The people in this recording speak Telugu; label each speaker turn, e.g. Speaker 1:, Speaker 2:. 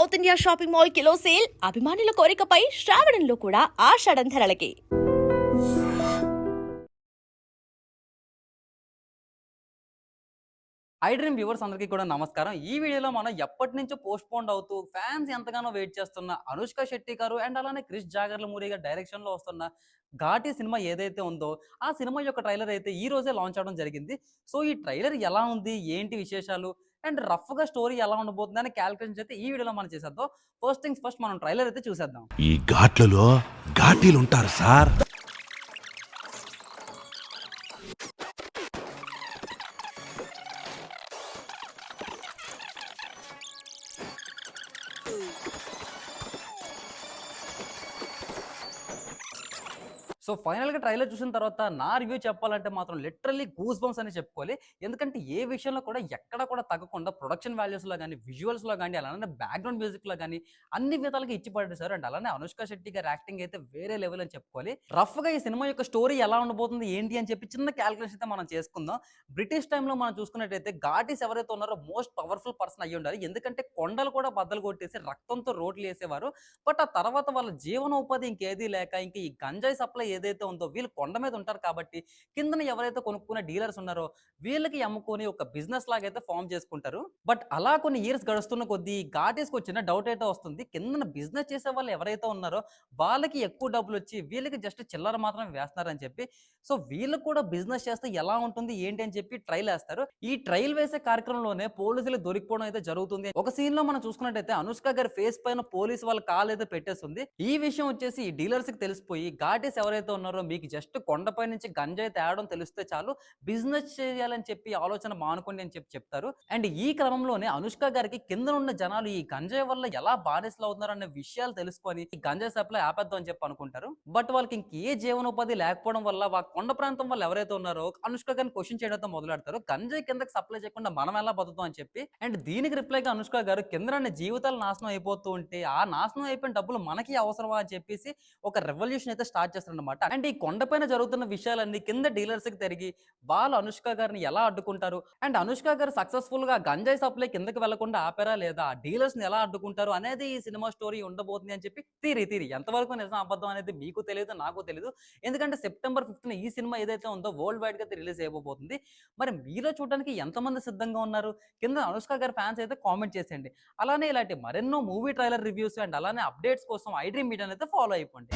Speaker 1: South India shopping mall kilo sale అభిమానుల కోరికపై శ్రావణంలో కూడా ఆషాఢం ధరలకి.
Speaker 2: ఐ డ్రీమ్ వ్యూవర్స్ అందరికీ కూడా నమస్కారం. ఈ వీడియోలో మనం ఎప్పటి నుంచో పోస్ట్ పోన్ అవుతూ ఫ్యాన్స్ ఎంతగానో వెయిట్ చేస్తున్న అనుష్క శెట్టి గారు అండ్ అలానే క్రిష్ జాగర్లమూరి గారి డైరెక్షన్‌లో వస్తున్న 'ఘాటి' సినిమా ఏదైతే ఉందో, ఆ సినిమా యొక్క ట్రైలర్ అయితే ఈ రోజే లాంచ్ అవ్వడం జరిగింది. సో ఈ ట్రైలర్ ఎలా ఉంది? ఏంటి విశేషాలు? అండ్ రఫ్‌గా స్టోరీ ఎలా ఉండబోతుంది అనే కాలిక్యులేషన్స్ అయితే ఈ వీడియోలో మనం చేసేద్దాం. ఫస్ట్ థింగ్స్ ఫస్ట్ మనం ట్రైలర్ అయితే చూసేద్దాం.
Speaker 3: ఈ ఘాట్లలో ఘాటీలుంటారు సార్.
Speaker 2: సో ఫైనల్‌గా ట్రైలర్ చూసిన తర్వాత నా రివ్యూ చెప్పాలంటే మాత్రం లిటరల్లీ గూస్ బంప్స్ అనే చెప్పుకోవాలి. ఎందుకంటే ఏ విషయంలో కూడా ఎక్కడ కూడా తగ్గకుండా ప్రొడక్షన్ వాల్యూస్‌లో గాని, విజువల్స్‌లో గాని, అలానే బ్యాక్‌గ్రౌండ్ మ్యూజిక్‌లో గాని అన్ని విధాలుగా ఇచ్చి పడేశారు. అండ్ అలానే అనుష్క శెట్టి గారి యాక్టింగ్ అయితే వేరే లెవెల్ అని చెప్పుకోవాలి. రఫ్‌గా ఈ సినిమా యొక్క స్టోరీ ఎలా ఉండబోతుంది, ఏంటి అని చెప్పి చిన్న కాలిక్యులేషన్ అయితే మనం చేసుకుందాం. బ్రిటిష్ టైమ్‌లో మనం చూసుకున్నట్టయితే ఘాటీస్ ఎవరైతే ఉన్నారో మోస్ట్ పవర్‌ఫుల్ పర్సన్ అయ్యి ఉండాలి. ఎందుకంటే కొండలు కూడా బద్దలు కొట్టేసి రక్తంతో రోడ్లు ఏసేవారు. బట్ ఆ తర్వాత వాళ్ళ జీవనోపాధి ఇంకేదీ లేక ఇంక ఈ గంజాయి సప్లై ఏదైతే ఉందో వీళ్ళు కొండ మీద ఉంటారు కాబట్టి కిందన ఎవరైతే కొనుక్కునే డీలర్స్ ఉన్నారో వీళ్ళకి అమ్ముకొని ఒక బిజినెస్ లాగా అయితే ఫామ్ చేసుకుంటారు. బట్ అలా కొన్ని ఇయర్స్ గడుస్తున్న కొద్దీ ఘాటీస్కి వచ్చిన డౌట్ అయితే వస్తుంది. కిందన బిజినెస్ చేసే వాళ్ళు ఎవరైతే ఉన్నారో వాళ్ళకి ఎక్కువ డబ్బులు వచ్చి వీళ్ళకి జస్ట్ చిల్లర మాత్రమే వేస్తున్నారని చెప్పి సో వీళ్ళు కూడా బిజినెస్ చేస్తే ఎలా ఉంటుంది ఏంటి అని చెప్పి ట్రైల్ వేస్తారు. ఈ ట్రైల్ వేసే కార్యక్రమంలోనే పోలీసులు దొరికిపోవడం అయితే జరుగుతుంది. ఒక సీన్ లో మనం చూసుకున్నట్టయితే అనుష్క గారి ఫేస్ పైన పోలీసు వాళ్ళ కాల్ అయితే పెట్టేస్తుంది. ఈ విషయం వచ్చేసి ఈ డీలర్స్ కి తెలిసిపోయి ఘాటీస్ ఎవరైతే ఉన్నారో మీకు జస్ట్ కొండపై నుంచి గంజాయి తేవడం తెలిస్తే చాలు బిజినెస్ చేయాలని చెప్పి ఆలోచన మానుకోండి అని చెప్పి చెప్తారు. అండ్ ఈ క్రమంలోనే అనుష్క గారికి కింద ఉన్న జనాలు ఈ గంజాయి వల్ల ఎలా బానిసలు అవుతున్నారు అనే విషయాలు తెలుసుకొని ఈ గంజాయి సప్లై ఆపేద్దాం అని చెప్పి అనుకుంటారు. బట్ వాళ్ళకి ఇంకే జీవనోపాధి లేకపోవడం వల్ల ఆ కొండ ప్రాంతం వాళ్ళు ఎవరైతే ఉన్నారో అనుష్క గారిని క్వశ్చన్ చేయడంతో మొదలెడతారు. గంజాయి కిందకి సప్లై చేయకుండా మనం ఎలా బతుకుతాం అని చెప్పి. అండ్ దీనికి రిప్లైగా అనుష్క గారు కింద జీవితాలు నాశనం అయిపోతూ ఉంటే ఆ నాశనం అయిపోయిన డబ్బులు మనకి అవసరమా అని చెప్పేసి ఒక రెవల్యూషన్ అయితే స్టార్ట్ చేస్తారన్నమాట. అండ్ ఈ కొండపైన జరుగుతున్న విషయాలన్నీ కింద డీలర్స్ కి తిరిగి వాళ్ళు అనుష్క గారిని ఎలా అడ్డుకుంటారు అండ్ అనుష్క గారు సక్సెస్ఫుల్ గా గంజాయి సప్లై కిందకి వెళ్లకుండా ఆపారా లేదా, డీలర్స్ ని ఎలా అడ్డుకుంటారు అనేది ఈ సినిమా స్టోరీ ఉండబోతుంది అని చెప్పి తీరి ఎంతవరకు నిజం అబద్ధం అనేది మీకు తెలియదు, నాకు తెలియదు. ఎందుకంటే సెప్టెంబర్ 15 ఈ సినిమా ఏదైతే ఉందో వరల్డ్ వైడ్ గా రిలీజ్ అయిపోతుంది. మరి మీలో చూడడానికి ఎంతమంది సిద్ధంగా ఉన్నారు కింద అనుష్క గారి ఫ్యాన్స్ అయితే కామెంట్ చేసేయండి. అలానే ఇలాంటి మరెన్నో మూవీ ట్రైలర్ రివ్యూస్ అండ్ అలానే అప్డేట్స్ కోసం ఐ డ్రీమ్ మీడియాని అయితే ఫాలో అయిపోండి.